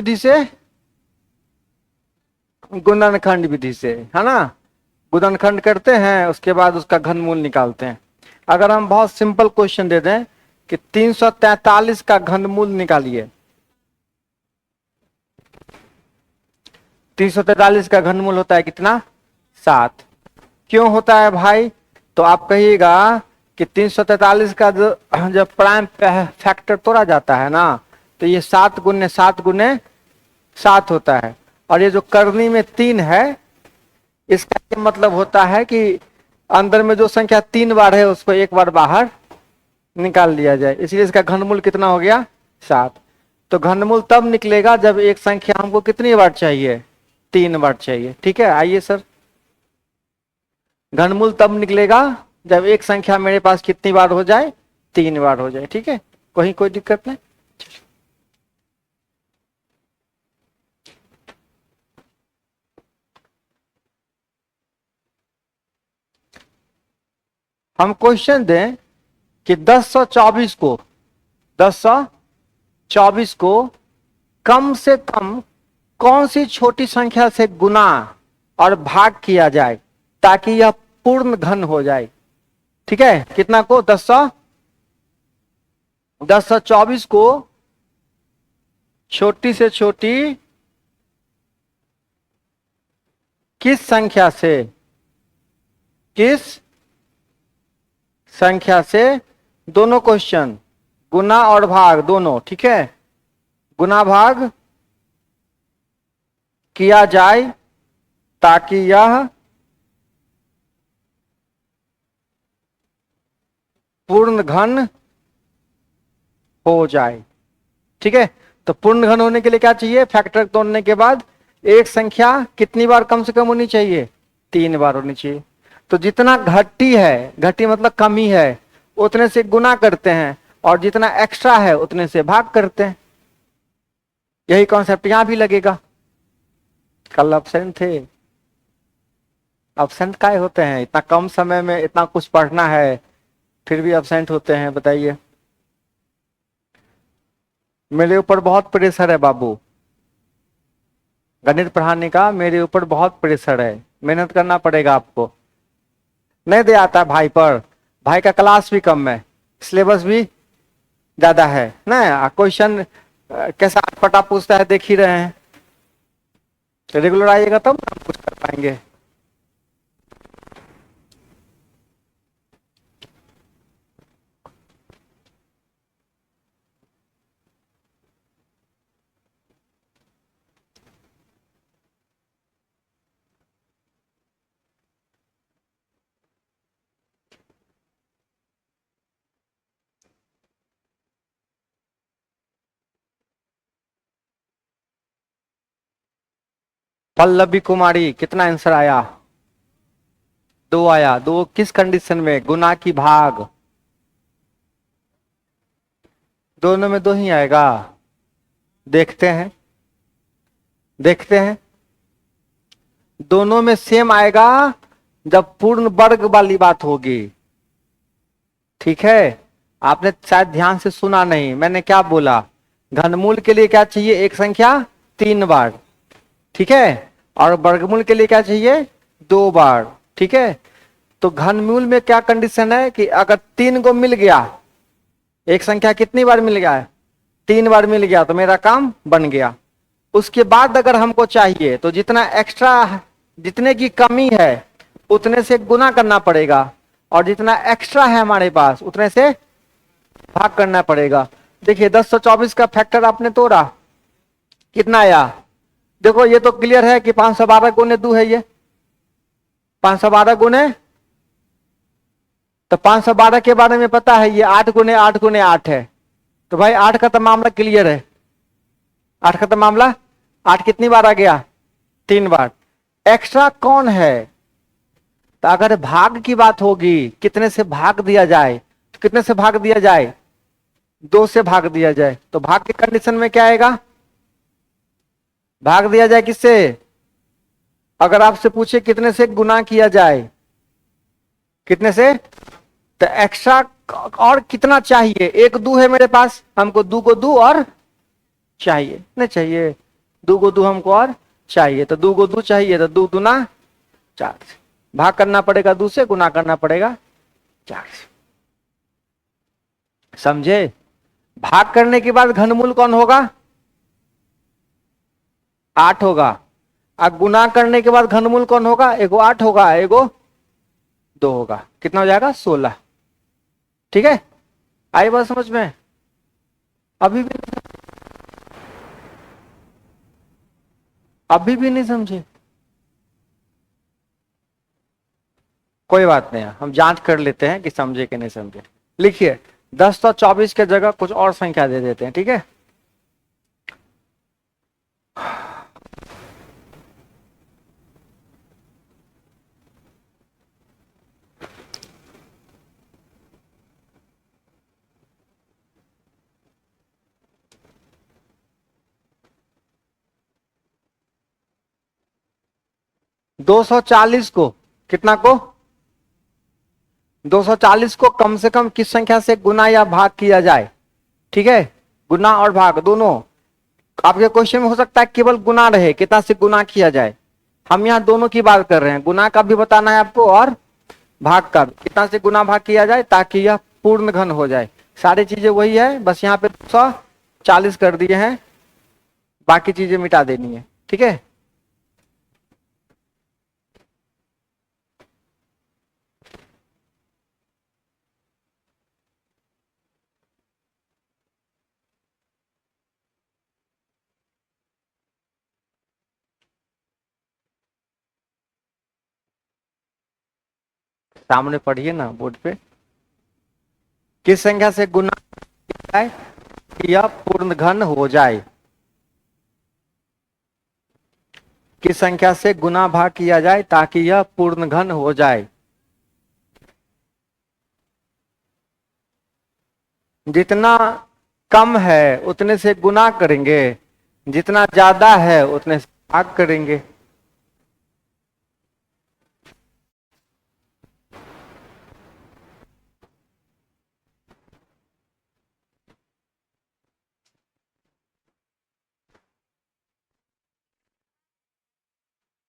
विधि से, गुणनखंड विधि से, है ना। गुणनखंड करते हैं, उसके बाद उसका घनमूल निकालते हैं। अगर हम बहुत सिंपल क्वेश्चन दे दें कि 343 का घनमूल निकालिए, 343 का घनमूल होता है कितना? 7। क्यों होता है भाई? तो आप कहिएगा कि 343 का जब प्राइम फैक्टर तोड़ा जाता है ना, तो ये 7 गुने 7 गुने 7 होता है। और ये जो करनी में 3 है, इसका ये मतलब होता है कि अंदर में जो संख्या 3 बार है उसको एक बार बाहर निकाल लिया जाए, इसलिए इसका घनमूल कितना हो गया? 7। तो घनमूल तब निकलेगा जब एक संख्या हमको कितनी बार चाहिए? 3 बार चाहिए। ठीक है, आइए सर। घनमूल तब निकलेगा जब एक संख्या मेरे पास कितनी बार हो जाए? 3 बार हो जाए। ठीक है, कहीं कोई दिक्कत नहीं। हम क्वेश्चन दें कि 1024 को 1024 को कम से कम कौन सी छोटी संख्या से गुना और भाग किया जाए ताकि यह पूर्ण घन हो जाए। ठीक है, कितना को? 1024 को छोटी से छोटी किस संख्या से दोनों क्वेश्चन गुना और भाग दोनों, ठीक है, गुना भाग किया जाए ताकि यह पूर्ण घन हो जाए। ठीक है, तो पूर्ण घन होने के लिए क्या चाहिए? फैक्टर तोड़ने के बाद एक संख्या कितनी बार कम से कम होनी चाहिए? 3 बार होनी चाहिए। तो जितना घटी है, घटी मतलब कमी है, उतने से गुना करते हैं, और जितना एक्स्ट्रा है उतने से भाग करते हैं। यही कॉन्सेप्ट यहां भी लगेगा। कल अब्सेंट थे, अब्सेंट काहे होते हैं? इतना कम समय में इतना कुछ पढ़ना है, फिर भी अब्सेंट होते हैं, बताइए। मेरे ऊपर बहुत प्रेशर है बाबू, गणित पढ़ाने का मेरे ऊपर बहुत प्रेशर है, मेहनत करना पड़ेगा आपको। नहीं दे आता भाई पर, भाई का क्लास भी कम है, सिलेबस भी ज्यादा है ना। क्वेश्चन कैसा अटपटा पूछता है देख ही रहे हैं। रेगुलर आइएगा तब हम कुछ कर पाएंगे। पल्लवी कुमारी, कितना आंसर आया? 2 आया। 2 किस कंडीशन में? गुना की भाग? दोनों में 2 ही आएगा। देखते हैं, देखते हैं। दोनों में सेम आएगा जब पूर्ण वर्ग वाली बात होगी। ठीक है, आपने शायद ध्यान से सुना नहीं, मैंने क्या बोला? घनमूल के लिए क्या चाहिए? एक संख्या 3 बार, ठीक है, और वर्गमूल के लिए क्या चाहिए? 2 बार। ठीक है, तो घनमूल में क्या कंडीशन है कि अगर 3 को मिल गया, एक संख्या कितनी बार मिल गया है? 3 बार मिल गया, तो मेरा काम बन गया। उसके बाद अगर हमको चाहिए तो जितना एक्स्ट्रा, जितने की कमी है उतने से गुना करना पड़ेगा, और जितना एक्स्ट्रा है हमारे पास उतने से भाग करना पड़ेगा। देखिए 1024 का फैक्टर आपने तोड़ा, कितना आया? देखो ये तो क्लियर है कि 512 गुने 2 है, ये 512 गुने, तो 512 के बारे में पता है, ये 8 गुने 8 गुने 8 है। तो भाई 8 का तो मामला क्लियर है, 8 का तो मामला, 8 कितनी बार आ गया? 3 बार। एक्स्ट्रा कौन है? तो अगर भाग की बात होगी, कितने से भाग दिया जाए, तो कितने से भाग दिया जाए? 2 से भाग दिया जाए। तो भाग की कंडीशन में क्या आएगा? भाग दिया जाए किससे? अगर आपसे पूछे कितने से गुना किया जाए, कितने से, तो एक्स्ट्रा और कितना चाहिए? 1 2 है मेरे पास, हमको 2 को 2 और चाहिए, नहीं चाहिए? दो को दो हमको और चाहिए, तो दो को दो चाहिए, तो दो दूना 4, भाग करना पड़ेगा 2 से, गुना करना पड़ेगा 4 से। समझे? भाग करने के बाद घनमूल कौन होगा? 8 होगा। अब गुना करने के बाद घनमूल कौन होगा? एगो 8 होगा, एगो 2 होगा। कितना हो जाएगा? 16। ठीक है, आई बात समझ में? अभी भी नहीं समझे? कोई बात नहीं, हम जांच कर लेते हैं कि समझे कि नहीं समझे। लिखिए 10 और 24 के जगह कुछ और संख्या दे देते हैं, ठीक है? दो सौ चालीस को, कितना को? 240 को कम से कम किस संख्या से गुना या भाग किया जाए? ठीक है, गुना और भाग दोनों। आपके क्वेश्चन में हो सकता है केवल गुना रहे, कितना से गुना किया जाए। हम यहाँ दोनों की बात कर रहे हैं, गुना का भी बताना है आपको और भाग का भी। कितना से गुना भाग किया जाए ताकि यह पूर्ण घन हो जाए। सारी चीजें वही है, बस यहाँ पे 240 कर दिए हैं, बाकी चीजें मिटा देनी है। ठीक है, सामने पढ़िए ना बोर्ड पे। किस संख्या से गुना किया जाए कि यह पूर्ण घन हो जाए? किस संख्या से गुना भाग किया जाए ताकि यह पूर्ण घन हो जाए? जितना कम है उतने से गुना करेंगे, जितना ज्यादा है उतने से भाग करेंगे।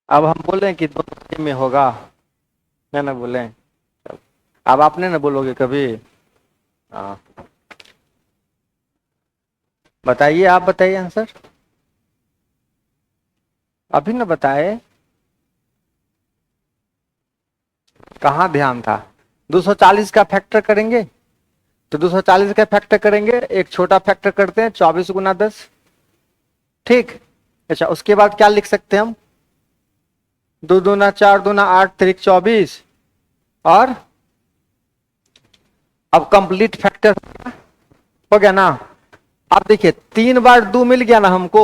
अब हम बोले कि दोनों में होगा, है ना? बोले अब आपने ना बोलोगे कभी? हाँ, बताइए, आप बताइए आंसर। अभी ना बताए, कहाँ ध्यान था? 240 का फैक्टर करेंगे, तो 240 का फैक्टर करेंगे, एक छोटा फैक्टर करते हैं 24 गुना 10। ठीक, अच्छा उसके बाद क्या लिख सकते हैं हम? 2 दूना 4 दूना 8 3 24, और अब कंप्लीट फैक्टर हो गया ना? अब देखिए 3 बार 2 मिल गया ना हमको,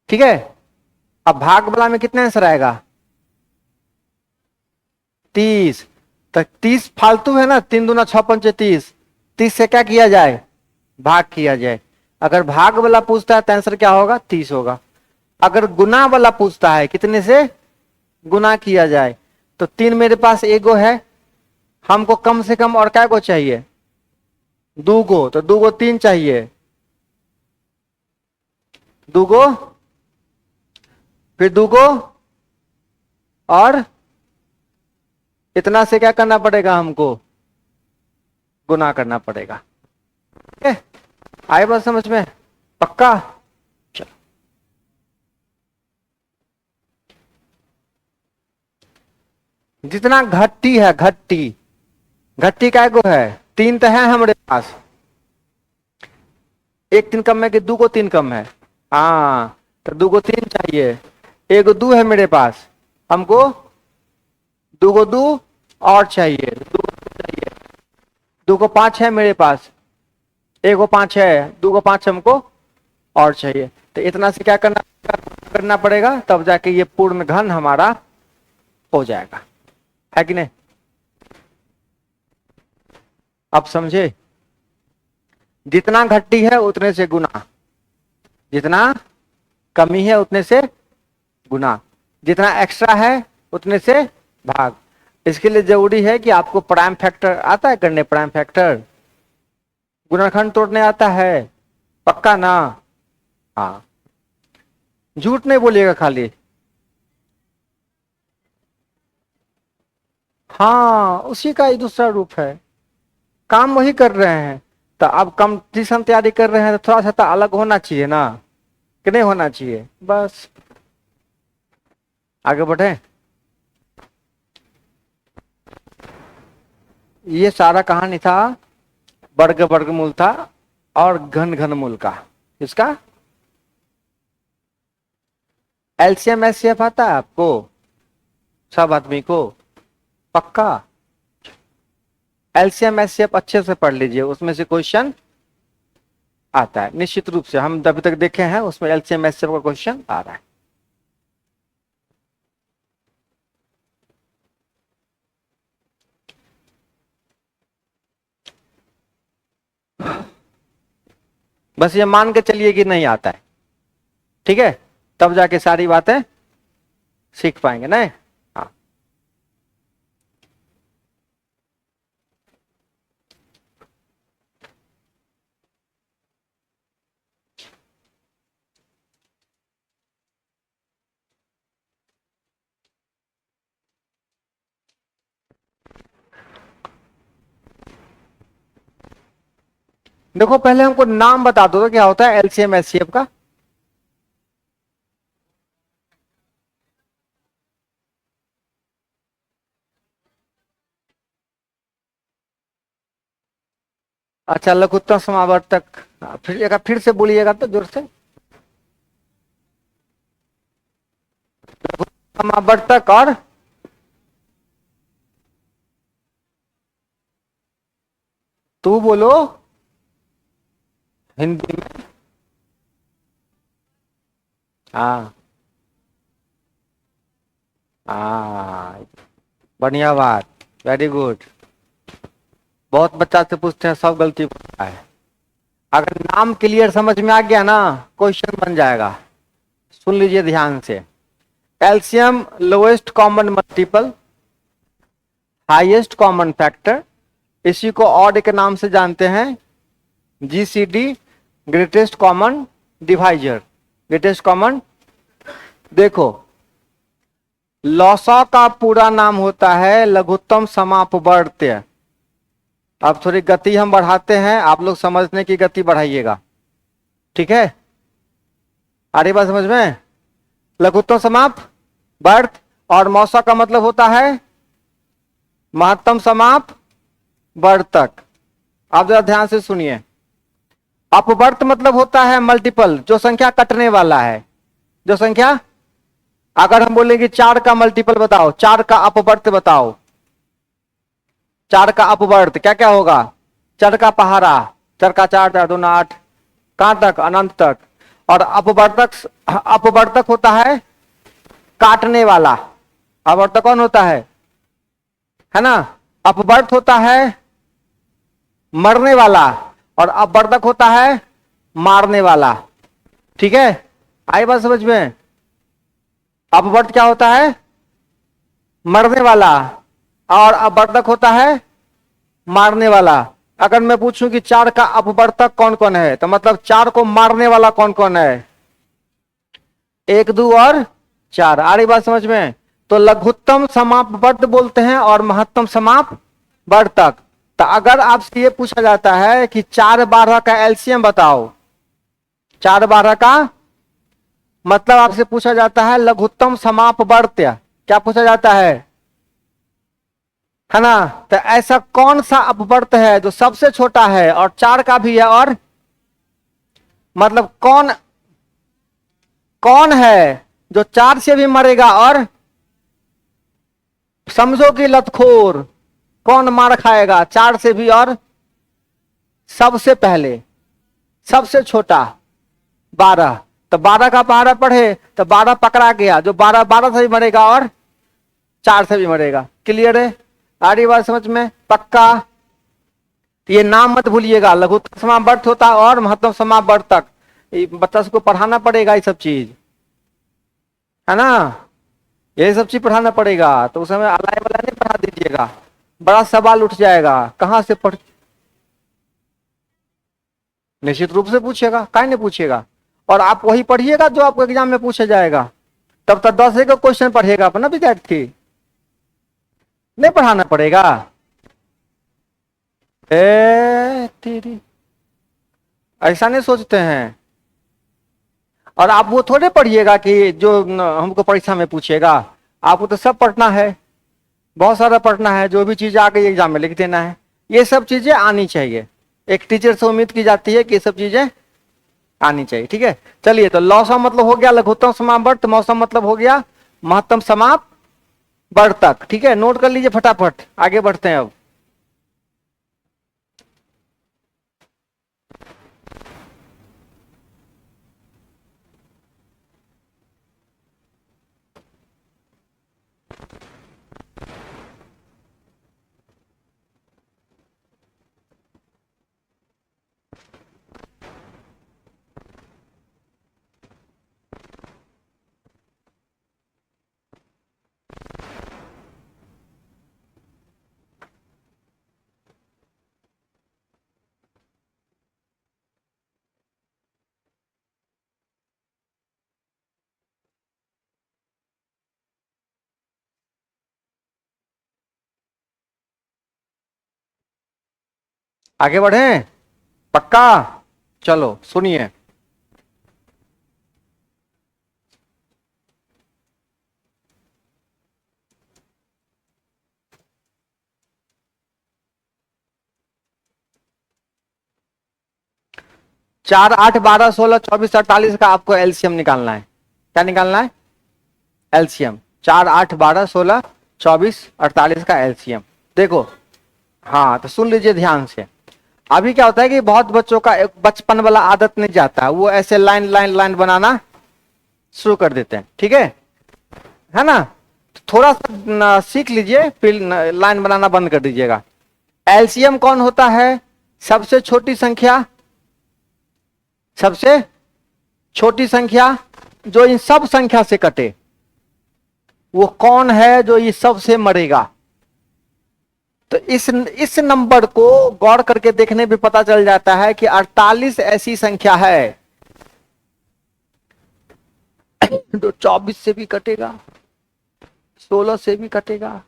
ठीक है? अब भाग वाला में कितने आंसर आएगा? 30। तो 30 फालतू है ना, 3 दूना 6 पंचे 30, 30 से क्या किया जाए? भाग किया जाए। अगर भाग वाला पूछता है तो आंसर क्या होगा? 30 होगा। अगर गुना वाला पूछता है कितने से गुना किया जाए, तो 3 मेरे पास एगो है, हमको कम से कम और क्या को चाहिए? 2 गो, तो 2 गो 3 चाहिए, 2 गो, फिर 2 गो, और इतना से क्या करना पड़ेगा हमको? गुना करना पड़ेगा। ठीक है, आए बात समझ में? पक्का? चलो, जितना घट्टी है, घट्टी, घट्टी का एगो है, 3 तो है हमारे पास, एक 3 कम है कि 2 को 3 कम है? हाँ, तो 2 को 3 चाहिए, एगो 2 है मेरे पास, हमको 2 को 2 और चाहिए, 2 को 2 चाहिए, 2 को 5 है मेरे पास, एगो 5 है, 2 को 5 हमको और चाहिए। तो इतना से क्या करना पड़ेगा, तब जाके ये पूर्ण घन हमारा हो जाएगा, है कि नहीं? अब समझे? जितना घट्टी है उतने से गुना, जितना कमी है उतने से गुना, जितना एक्स्ट्रा है उतने से भाग। इसके लिए जरूरी है कि आपको प्राइम फैक्टर आता है करने, प्राइम फैक्टर गुणनखंड तोड़ने आता है, पक्का ना? हाँ, झूठ नहीं बोलिएगा खाली। हाँ, उसी का ही दूसरा रूप है। काम वही कर रहे हैं। तो अब कंपटीशन तैयारी कर रहे हैं तो थोड़ा सा तो अलग होना चाहिए ना, कि नहीं होना चाहिए। बस आगे बढ़े। ये सारा कहानी था वर्ग वर्गमूल था और घन घनमूल का। इसका एलसीएम एचसीएफ आता है आपको, सब आदमी को पक्का। एलसीएम एचसीएफ अच्छे से पढ़ लीजिए, उसमें से क्वेश्चन आता है निश्चित रूप से। हम अभी तक देखे हैं उसमें एलसीएम एचसीएफ का क्वेश्चन आ रहा है। बस ये मान के चलिए कि नहीं आता है, ठीक है, तब जाके सारी बातें सीख पाएंगे ना। हाँ, देखो पहले हमको नाम बता दो तो क्या होता है एलसीएम एचसीएफ का। अच्छा, लघुत्तम समावर्तक। फिर से बोलिएगा तो जोर से। समावर्तक और तू बोलो हिंदी में। हाँ हाँ, बढ़िया बात, वेरी गुड। बहुत बच्चा से पूछते हैं, सब गलती होता है। अगर नाम क्लियर समझ में आ गया ना, क्वेश्चन बन जाएगा। सुन लीजिए ध्यान से। LCM lowest common multiple, highest common factor, इसी को ऑड के नाम से जानते हैं। GCD, greatest common divisor, greatest common. देखो, लॉसा का पूरा नाम होता है लघुत्तम समापवर्त्य। अब थोड़ी गति हम बढ़ाते हैं, आप लोग समझने की गति बढ़ाइएगा, ठीक है। आ रही बात समझ में। लघुत्तम समाप वर्त और मौसा का मतलब होता है महत्तम समाप वर्तक। आप जरा ध्यान से सुनिए। अपवर्त मतलब होता है मल्टीपल, जो संख्या कटने वाला है। जो संख्या, अगर हम बोलेंगे 4 का मल्टीपल बताओ, 4 का अपवर्त बताओ, 4 का अपवर्त क्या क्या होगा। 4 का पहाड़ा, 4 का 4, 4 दूना 8, कहां तक, अनंत तक। और अपवर्तक, अपवर्तक होता है काटने वाला। अपवर्तक कौन होता है ना। अपवर्त होता है मरने वाला और अपवर्तक होता है मारने वाला, ठीक है। आई बात समझ में। अपवर्त क्या होता है, मरने वाला, और अपवर्तक होता है मारने वाला। अगर मैं पूछूं कि 4 का अपवर्तक कौन कौन है, तो मतलब 4 को मारने वाला कौन कौन है, 1, 2 और 4। आ रही बात समझ में। तो लघुत्तम समापवर्त बोलते हैं और महत्तम समाप वर्तक। तो अगर आपसे ये पूछा जाता है कि 4 12 का एलसीएम बताओ, 4 12 का मतलब आपसे पूछा जाता है लघुत्तम समापवर्त्य, क्या पूछा जाता है ना। तो ऐसा कौन सा अपवर्त है जो सबसे छोटा है और 4 का भी है, और मतलब कौन कौन है जो 4 से भी मरेगा, और समझो कि लतखोर कौन मार खाएगा 4 से भी, और सबसे पहले सबसे छोटा 12। तो 12 का पहाड़ा पढ़े तो 12 पकड़ा गया, जो 12 12 से भी मरेगा और 4 से भी मरेगा। क्लियर है, आ रही बात समझ में, पक्का। ये नाम मत भूलिएगा, लघुत्तम समावर्त होता है और महत्तम समावर्तक। बच्चा सबको पढ़ाना पड़ेगा ये सब चीज, है ना। ये सब चीज पढ़ाना पड़ेगा, तो उस समय अलाय वाला नहीं पढ़ा दीजिएगा, बड़ा सवाल उठ जाएगा कहां से पढ़। निश्चित रूप से पूछेगा, काहे नहीं पूछेगा। और आप वही पढ़िएगा जो आपको एग्जाम में पूछा जाएगा। तब तक 10 का क्वेश्चन पढ़िएगा अपना विद्यार्थी, नहीं पढ़ाना पड़ेगा। तेरी ऐसा नहीं सोचते हैं। और आप वो थोड़े पढ़िएगा कि जो हमको परीक्षा में पूछेगा, आपको तो सब पढ़ना है, बहुत सारा पढ़ना है, जो भी चीज आ गई एग्जाम में लिख देना है। ये सब चीजें आनी चाहिए, एक टीचर से उम्मीद की जाती है कि ये सब चीजें आनी चाहिए। ठीक है, चलिए, तो लौसम मतलब हो गया लघुत्तम समावर्त, मौसम मतलब हो गया महत्तम समाप्त वर्तक। ठीक है, नोट कर लीजिए फटाफट, आगे बढ़ते हैं अब। आगे बढ़े, पक्का? चलो सुनिए। चार, 8, 12, 16, 24, 48 का आपको एलसीएम निकालना है। क्या निकालना है? एलसीएम। 4, 8, 12, 16, 24, 48 का एलसीएम। देखो, हाँ तो सुन लीजिए ध्यान से। अभी क्या होता है कि बहुत बच्चों का एक बचपन वाला आदत नहीं जाता है, वो ऐसे लाइन लाइन लाइन बनाना शुरू कर देते हैं। ठीक है ना? थोड़ा सा सीख लीजिए, फिर लाइन बनाना बंद कर दीजिएगा। एलसीएम कौन होता है? सबसे छोटी संख्या, सबसे छोटी संख्या जो इन सब संख्या से कटे, वो कौन है जो ये सब से मरेगा? तो इस नंबर को गौर करके देखने पे पता चल जाता है कि 48 ऐसी संख्या है जो 24 से भी कटेगा, 16 से भी कटेगा,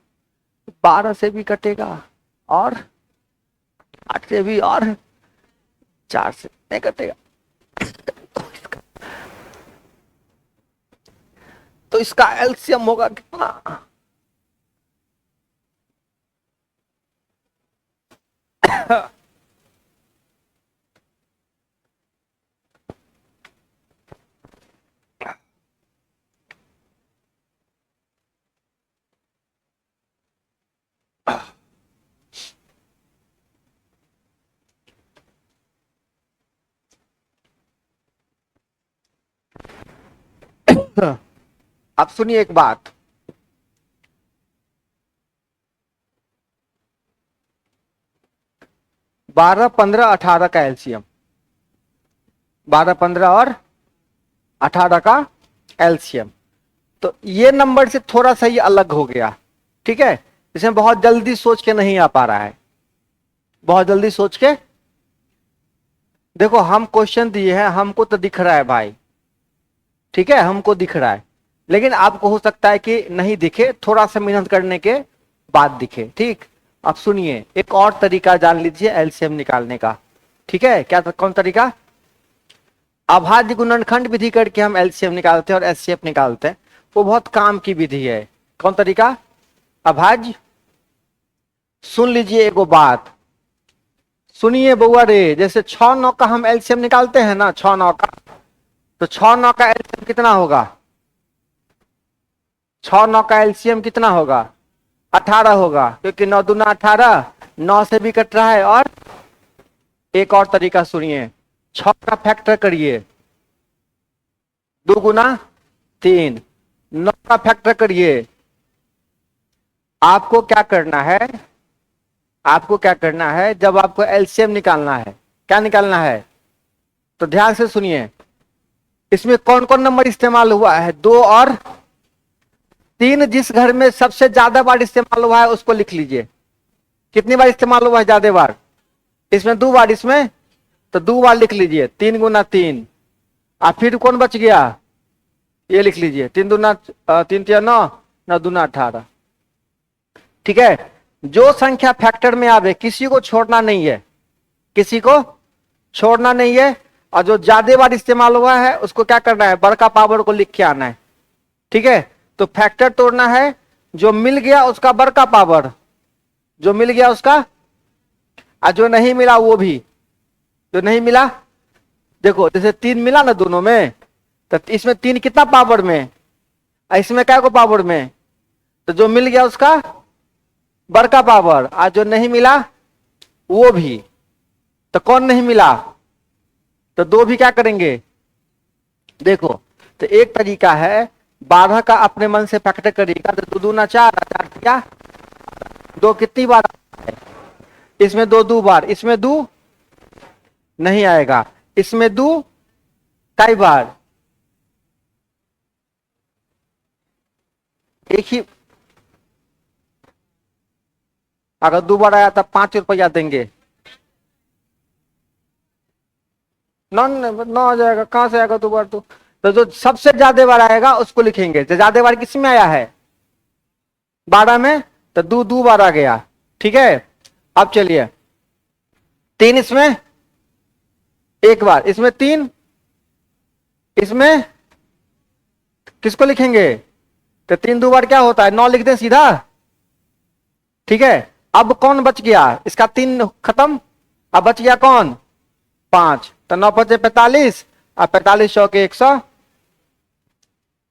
12 से भी कटेगा, और 8 से भी, और 4 से नहीं कटेगा। तो इसका एलसीएम होगा कितना? अब सुनिए एक बात, बारह, 15, 18 का एलसीएम, 12, 15 और 18 का एलसीएम। तो ये नंबर से थोड़ा सा ही अलग हो गया। ठीक है, इसमें बहुत जल्दी सोच के नहीं आ पा रहा है, बहुत जल्दी सोच के देखो। हम क्वेश्चन दिए हैं, हमको तो दिख रहा है भाई, ठीक है, हमको दिख रहा है, लेकिन आपको हो सकता है कि नहीं दिखे, थोड़ा सा मेहनत करने के बाद दिखे। ठीक, अब सुनिए, एक और तरीका जान लीजिए एलसीएम निकालने का। ठीक है, क्या कौन तरीका? अभाज्य गुणनखंड विधि करके हम एलसीएम निकालते हैं और एचसीएफ निकालते हैं, वो बहुत काम की विधि है। कौन तरीका? अभाज्य। सुन लीजिए एगो बात, सुनिए बउआ रे, जैसे 6, 9 का हम एलसीएम निकालते हैं ना, 6, 9 का, तो 6, 9 का एलसीएम कितना होगा? 6, 9 का एलसीएम कितना होगा? 18 होगा, क्योंकि 9 दूना 18, 9 से भी कट रहा है। और एक और तरीका सुनिए, 6 का फैक्टर करिए, 2 गुना 3, 9 का फैक्टर करिए। आपको क्या करना है? आपको क्या करना है? जब आपको एलसीएम निकालना है, क्या निकालना है, तो ध्यान से सुनिए। इसमें कौन कौन नंबर इस्तेमाल हुआ है? 2 और 3। जिस घर में सबसे ज्यादा बार इस्तेमाल हुआ है उसको लिख लीजिए। कितनी बार इस्तेमाल हुआ है ज्यादा बार? इसमें 2 बार, इसमें तो 2 बार लिख लीजिए। 3 गुना 3, अब फिर कौन बच गया, ये लिख लीजिए, 3 दूना 9 ठीक है। जो संख्या फैक्टर में आवे किसी को छोड़ना नहीं है, किसी को छोड़ना नहीं है, और जो ज्यादा बार इस्तेमाल हुआ है उसको क्या करना है, बड़का पावर को लिख के आना है। ठीक है, तो फैक्टर तोड़ना है, जो मिल गया उसका बड़का पावर, जो मिल गया उसका, और जो नहीं मिला वो भी, जो नहीं मिला, देखो जैसे 3 मिला ना दोनों में, तो इसमें 3 कितना पावर में, और इसमें क्या को पावर में, तो जो मिल गया उसका बड़का पावर, और जो नहीं मिला वो भी। तो कौन नहीं मिला, तो 2 भी क्या करेंगे, देखो। तो एक तरीका है 12 का अपने मन से फैक्टर करिएगा, तो 2 दूना 4, 4 किया 2 कितनी बार है? इसमें 2 बार, इसमें 2 नहीं आएगा, इसमें 2 कई बार, एक ही। अगर 2 बार आया तब 5 रुपया देंगे, 9 आ जाएगा, कहां से आएगा 2 बार, तो जो सबसे ज्यादा बार आएगा उसको लिखेंगे। तो ज्यादा बार किसमें आया है, 12 में, तो 2 बार आ गया। ठीक है, अब चलिए 3 इसमें 1 बार, इसमें 3, इसमें किसको लिखेंगे, तो 3 2 बार क्या होता है, 9 लिख दें सीधा। ठीक है, अब कौन बच गया, इसका 3 खत्म, अब बच गया कौन, 5, तो 9 5 45, और 45 100 के 100,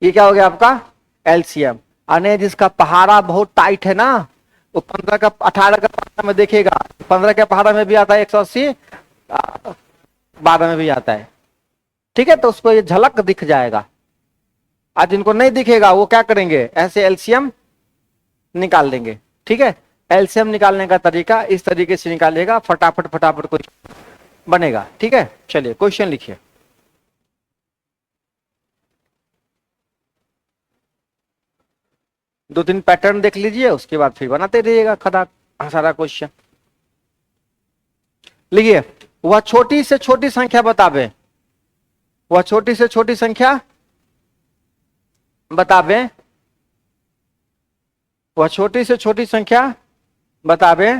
ये क्या हो गया आपका एलसीएम। अने जिसका पहाड़ा बहुत टाइट है ना, वो 15 का 18 का पहाड़ा में देखेगा, 15 के पहाड़ा में भी आता है 180, 12 में भी आता है। ठीक है, तो उसको ये झलक दिख जाएगा। आज जिनको नहीं दिखेगा वो क्या करेंगे, ऐसे एलसीएम निकाल देंगे। ठीक है, एलसीएम निकालने का तरीका इस तरीके से निकालिएगा, फटाफट फटाफट कोई बनेगा। ठीक है, चलिए क्वेश्चन लिखिए। दो तीन पैटर्न देख लीजिए, उसके बाद फिर बनाते रहिएगा खड़ा सारा क्वेश्चन। लिखिए, वह छोटी से छोटी संख्या बतावे, वह छोटी से छोटी संख्या बतावे, वह छोटी से छोटी संख्या बतावे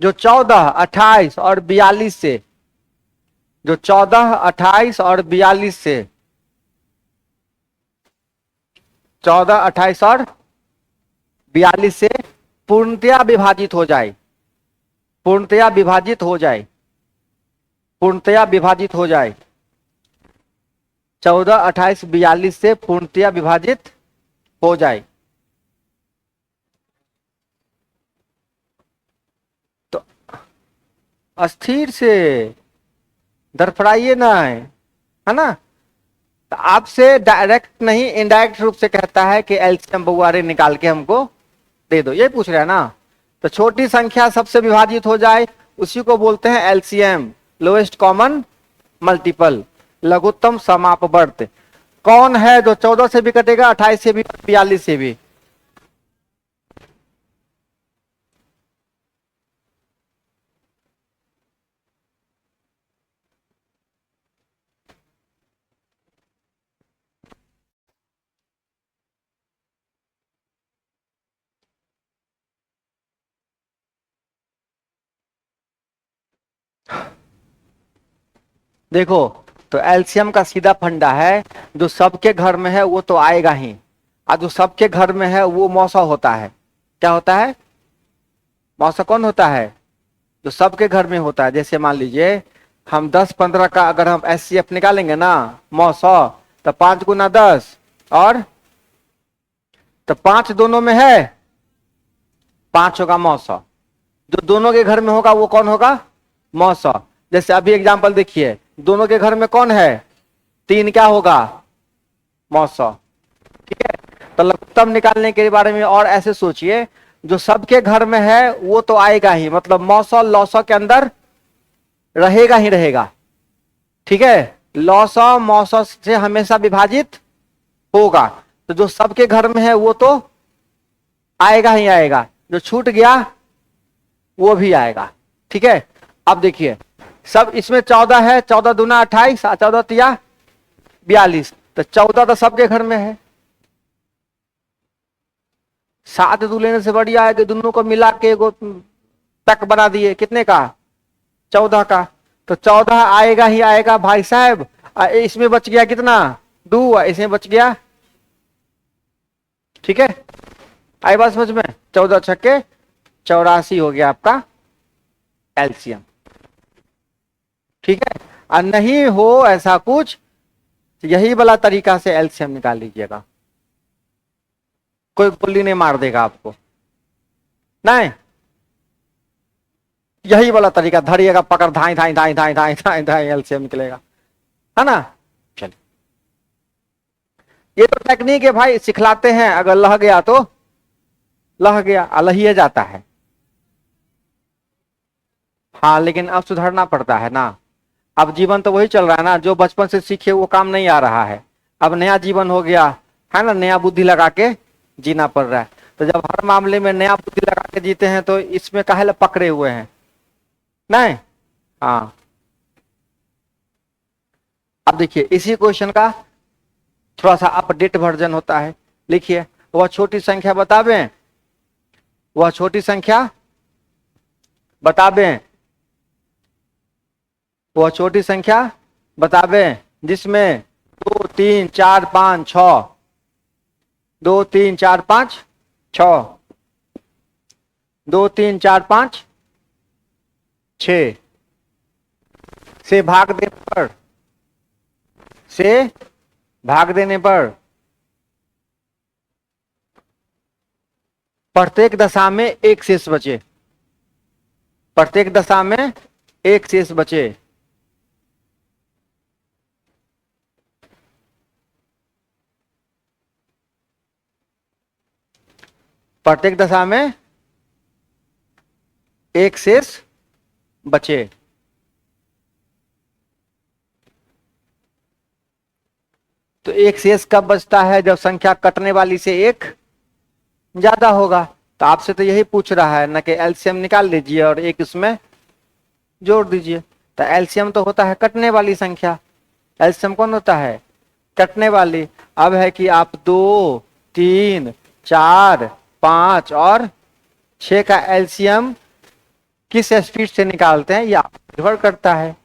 जो 14 28 और 42 से, जो 14 28 और 42 से, 14 28 और 42 से पूर्णतया विभाजित हो जाए, पूर्णतया विभाजित हो जाए, पूर्णतया विभाजित हो जाए, 14 28 42 से पूर्णतया विभाजित हो जाए। तो अस्थिर से दरफड़ाइए ना, है ना। तो आपसे डायरेक्ट नहीं इनडायरेक्ट रूप से कहता है कि एलसीएम बहुआरे निकाल के हमको दे दो, ये पूछ रहा है ना। तो छोटी संख्या सबसे विभाजित हो जाए उसी को बोलते हैं एलसीएम, लोएस्ट कॉमन मल्टीपल, लघुत्तम समापवर्त। कौन है जो 14 से भी कटेगा, 28 से भी, 42 से भी? देखो, तो एलसीएम का सीधा फंडा है, जो सबके घर में है वो तो आएगा ही, और जो सबके घर में है वो मौसा होता है। क्या होता है, मौसा कौन होता है, जो सबके घर में होता है। जैसे मान लीजिए हम 10 15 का अगर हम एचसीएफ निकालेंगे ना, मौसा, तो 5 गुना 10, और तो 5 दोनों में है, 5 होगा मौसा। जो दोनों के घर में होगा वो कौन होगा, मौसा। जैसे अभी एग्जांपल देखिए, दोनों के घर में कौन है, 3, क्या होगा, मौसा। ठीक है, तो लघुत्तम निकालने के बारे में और ऐसे सोचिए, जो सबके घर में है वो तो आएगा ही, मतलब मौसा लौसा के अंदर रहेगा ही रहेगा। ठीक है, लॉस ऑफ मॉसस से हमेशा विभाजित होगा। तो जो सबके घर में है वो तो आएगा ही आएगा, जो छूट गया वो भी आएगा। ठीक है, अब देखिए सब इसमें 14 है, 14 दूना 28, 14 तिया 42, तो 14 तो सबके घर में है। 7 दू लेने से बढ़िया है कि दोनों को मिला के एगो तक बना दिए, कितने का 14 का। तो 14 आएगा ही आएगा भाई साहब। इसमें बच गया कितना 2, इसमें बच गया। ठीक है, आई बात समझ में। 14 छक्के 84 हो गया आपका एलसीएम। ठीक है, और नहीं हो ऐसा कुछ तो यही वाला तरीका से एलसीएम निकाल लीजिएगा, कोई गोली नहीं मार देगा आपको। नहीं, यही वाला तरीका धरिएगा, पकड़ धाई धाई धाई धाई धाई धाई धाई एलसीएम निकलेगा, है ना। चलिए, ये तो टेक्निक है भाई, सिखलाते हैं, अगर लह गया तो लह गया, अलहिए जाता है। हाँ, लेकिन अब सुधरना पड़ता है ना। अब जीवन तो वही चल रहा है ना, जो बचपन से सीखे वो काम नहीं आ रहा है। अब नया जीवन हो गया है ना, नया बुद्धि लगा के जीना पड़ रहा है। तो जब हर मामले में नया बुद्धि लगा के जीते हैं तो इसमें काहे पकड़े हुए हैं। नहीं, हाँ। अब देखिए इसी क्वेश्चन का थोड़ा सा अपडेट वर्जन होता है। लिखिए, वह छोटी संख्या बतावें, वह छोटी संख्या बतावें, वह छोटी संख्या बतावें जिसमें 2 3 4 5 6, 2 3 4 5 6, 2 3 4 5 6 से भाग देने पर, से भाग देने पर प्रत्येक दशा में एक शेष बचे, प्रत्येक दशा में एक शेष बचे। प्रत्येक दशा में एक शेष बचे। तो एक शेष कब बचता है, जब संख्या कटने वाली से एक ज्यादा होगा। तो आपसे तो यही पूछ रहा है ना कि एलसीएम निकाल लीजिए और एक इसमें जोड़ दीजिए। तो एलसीएम तो होता है कटने वाली संख्या, एलसीएम कौन होता है, कटने वाली। अब है कि आप 2 3 4 5 और 6 का एलसीएम किस स्पीड से निकालते हैं, यह निर्भर करता है।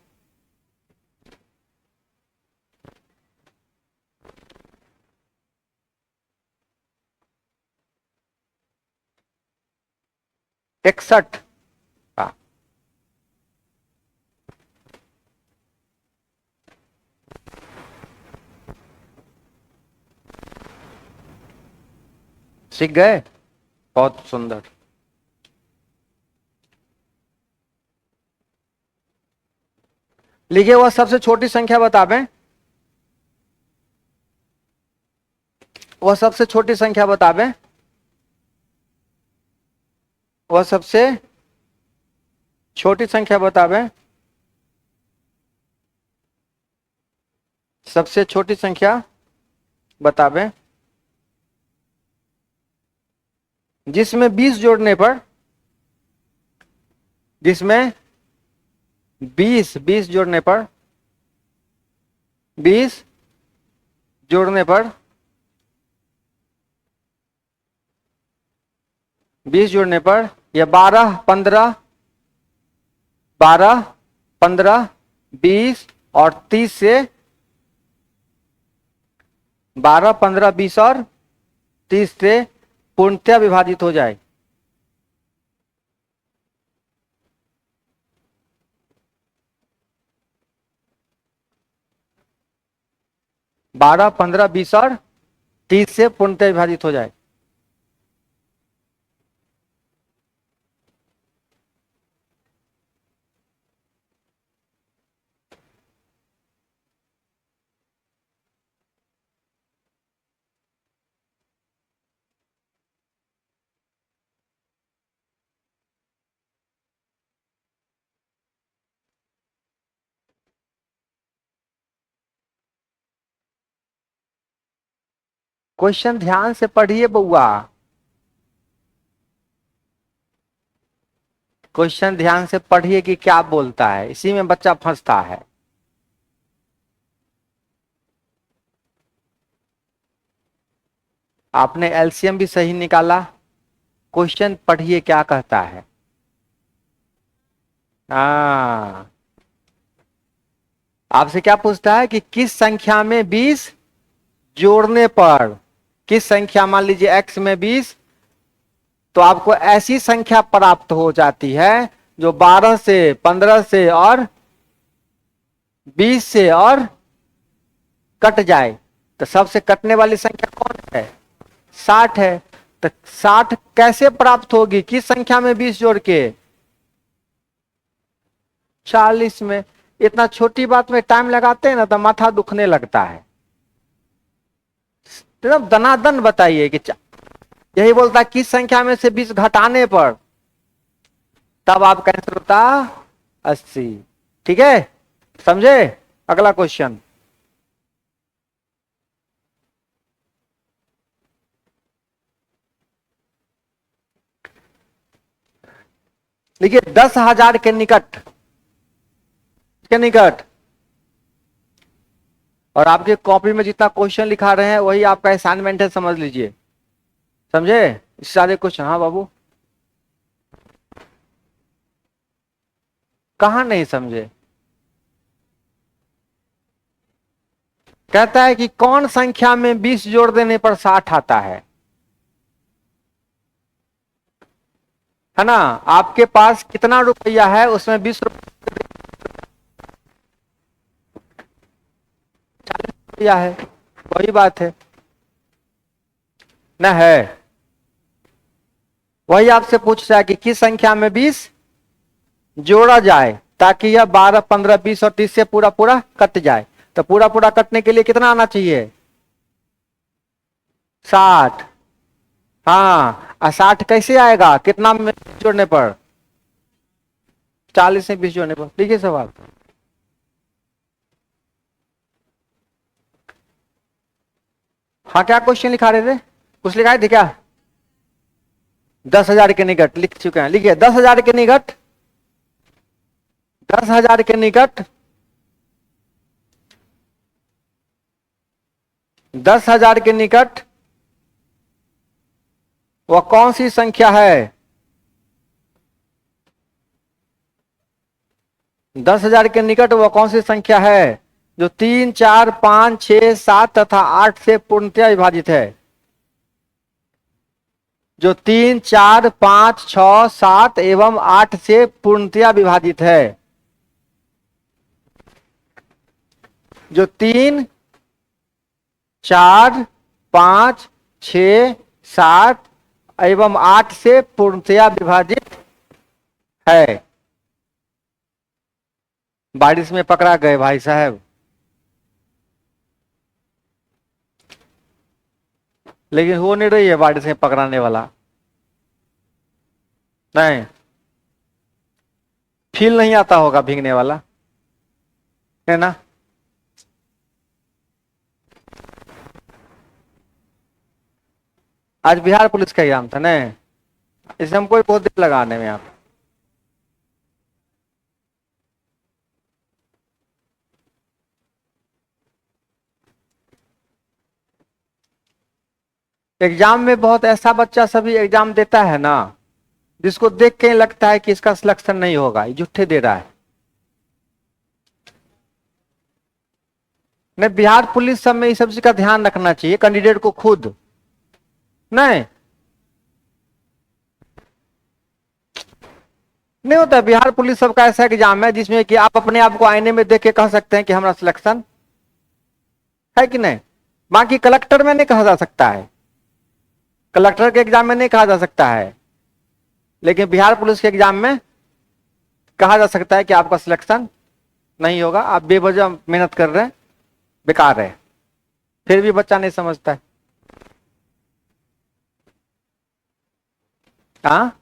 इकसठ का। सीख गए, बहुत सुंदर। लिखिए, वह सबसे छोटी संख्या बतावें, वह सबसे छोटी संख्या बतावें, वह सबसे छोटी संख्या बतावें, सबसे छोटी संख्या बतावें जिसमें 20 जोड़ने पर, जिसमें 20 जोड़ने पर, 20 जोड़ने पर, 20 जोड़ने पर या 12 15, 12 15 20 और 30 से, 12 15 20 और 30 से पूर्णतः विभाजित हो जाए। 12 15 20 और 30 से पूर्णतः विभाजित हो जाए। क्वेश्चन ध्यान से पढ़िए बउआ, क्वेश्चन ध्यान से पढ़िए कि क्या बोलता है, इसी में बच्चा फंसता है। आपने एलसीएम भी सही निकाला, क्वेश्चन पढ़िए क्या कहता है। हाँ, आपसे क्या पूछता है कि किस संख्या में 20 जोड़ने पर, किस संख्या, मान लीजिए x में 20, तो आपको ऐसी संख्या प्राप्त हो जाती है जो 12 से, 15 से और 20 से और कट जाए। तो सबसे कटने वाली संख्या कौन है? 60 है। तो 60 कैसे प्राप्त होगी, किस संख्या में 20 जोड़ के? 40 में। इतना छोटी बात में टाइम लगाते हैं ना तो माथा दुखने लगता है। तो दनादन बताइए कि यही बोलता है किस संख्या में से 20 घटाने पर, तब आपका आंसर होता 80। ठीक है, समझे? अगला क्वेश्चन, देखिए 10,000 के निकट, के निकट, और आपके कॉपी में जितना क्वेश्चन लिखा रहे हैं वही आपका असाइनमेंट है, समझ लीजिए। समझे इस सारे क्वेश्चन? हाँ बाबू, कहां नहीं समझे? कहता है कि कौन संख्या में 20 जोड़ देने पर 60 आता है ना? आपके पास कितना रुपया है, उसमें 20 रुपया है, वही बात है ना? है, वही आपसे पूछ रहा है कि किस संख्या में 20 जोड़ा जाए ताकि यह 12, 15, 20 और 30 से पूरा पूरा कट जाए। तो पूरा पूरा कटने के लिए कितना आना चाहिए? 60। हाँ, 60 कैसे आएगा, कितना में जोड़ने पर? 40 से 20 जोड़ने पर। ठीक है सवाल। हाँ, क्या क्वेश्चन लिखा रहे थे? कुछ लिखा थे क्या? 10,000 के निकट लिख चुके हैं, लिखिए 10,000 के निकट, 10,000 के निकट, 10,000 के निकट वह कौन सी संख्या है? 10,000 के निकट वह कौन सी संख्या है जो 3, 4, 5, 6, 7 तथा 8 से पूर्णतया विभाजित है? जो 3, 4, 5, 6, 7 एवं 8 से पूर्णतया विभाजित है। जो 3, 4, 5, 6, 7 एवं 8 से पूर्णतया विभाजित है। बारिश में पकड़ा गए भाई साहब, लेकिन हो नहीं रही है बारिश में पकड़ाने वाला। नहीं, फील नहीं आता होगा भीगने वाला, है ना? आज बिहार पुलिस का एग्जाम था ना, इसलिए हमको बहुत देर लगा आने में। आप एग्जाम में बहुत ऐसा बच्चा सभी एग्जाम देता है ना जिसको देख के लगता है कि इसका सिलेक्शन नहीं होगा, ये झूठे दे रहा है। नहीं, बिहार पुलिस सब में इस सब चीज का ध्यान रखना चाहिए कैंडिडेट को खुद। नहीं, नहीं होता है। बिहार पुलिस सब का ऐसा एग्जाम है जिसमें कि आप अपने आप को आईने में देख के कह सकते हैं कि हमारा सिलेक्शन है कि नहीं। बाकी कलेक्टर में नहीं कहा जा सकता है, कलेक्टर के एग्जाम में नहीं कहा जा सकता है, लेकिन बिहार पुलिस के एग्जाम में कहा जा सकता है कि आपका सिलेक्शन नहीं होगा, आप बेवजह मेहनत कर रहे हैं, बेकार है। फिर भी बच्चा नहीं समझता है। हाँ,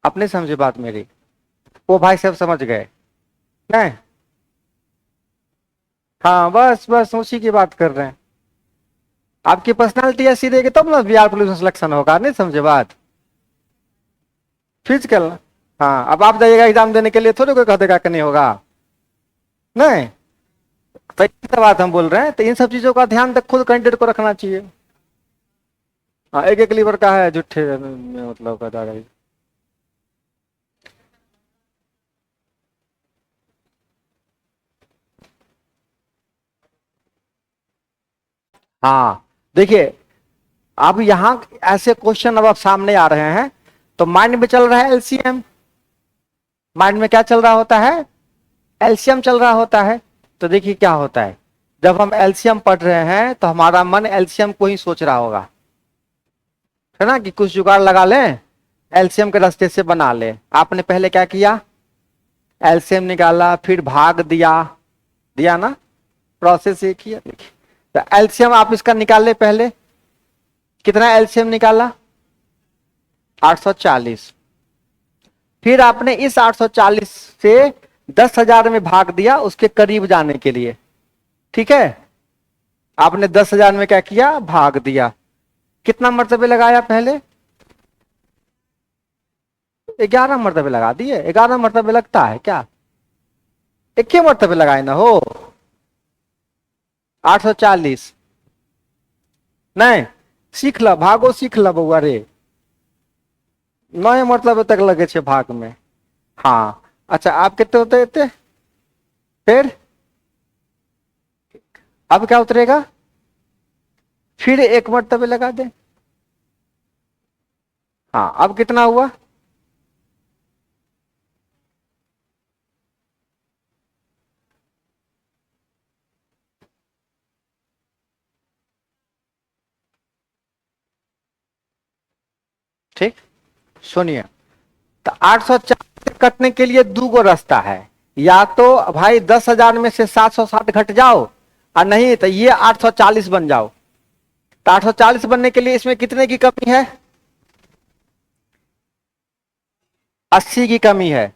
अपने समझे बात मेरी। वो भाई साहब समझ गए नहीं? हाँ बस बस उसी की बात कर रहे हैं। आपकी पर्सनालिटी ऐसी रहेगी तब ना बिहार पुलिस में सिलेक्शन होगा, नहीं समझे बात? फिजिकल। हाँ अब आप जाइएगा एग्जाम देने के लिए, थोड़ी कोई कह देगा कि नहीं होगा, नहीं। तो ये बात हम बोल रहे हैं, तो इन सब चीजों का ध्यान तक खुद कैंडिडेट को रखना चाहिए। हाँ एक एक लीवर का है जुट्ठे में, मतलब का दादा। हाँ देखिए, अब यहाँ ऐसे क्वेश्चन अब सामने आ रहे हैं, तो माइंड में चल रहा है एलसीएम। माइंड में क्या चल रहा होता है? एलसीएम चल रहा होता है। तो देखिए क्या होता है, जब हम एलसीएम पढ़ रहे हैं तो हमारा मन एलसीएम को ही सोच रहा होगा, है ना, कि कुछ जुगाड़ लगा लें, एलसीएम के रास्ते से बना ले। आपने पहले क्या किया? एलसीएम निकाला, फिर भाग दिया, दिया ना, प्रोसेस ये किया। देखिए तो एलसीएम आप इसका निकाल ले पहले, कितना एलसीएम निकाला? 840। फिर आपने इस 840 से 10,000 में भाग दिया उसके करीब जाने के लिए, ठीक है। आपने 10,000 में क्या किया? भाग दिया। कितना मर्तबे लगाया पहले? 11 मर्तबे लगा दिए। 11 मर्तबे लगता है क्या? एक ही मर्तबे लगाए ना हो। 840 नहीं, सीख ला, भागो सीख ला बउआ रे। 9 मर्तबे तक लगे छे भाग में। हाँ अच्छा, आप कितने होते थे फिर? अब क्या उतरेगा? फिर एक मर्तबे लगा दे। हाँ अब कितना हुआ? ठीक, सुनिए, तो 840 कटने के लिए दो गो रास्ता है। या तो भाई 10,000 में से 760 घट जाओ, और नहीं तो ये 840 बन जाओ। तो 840 बनने के लिए इसमें कितने की कमी है? 80 की कमी है।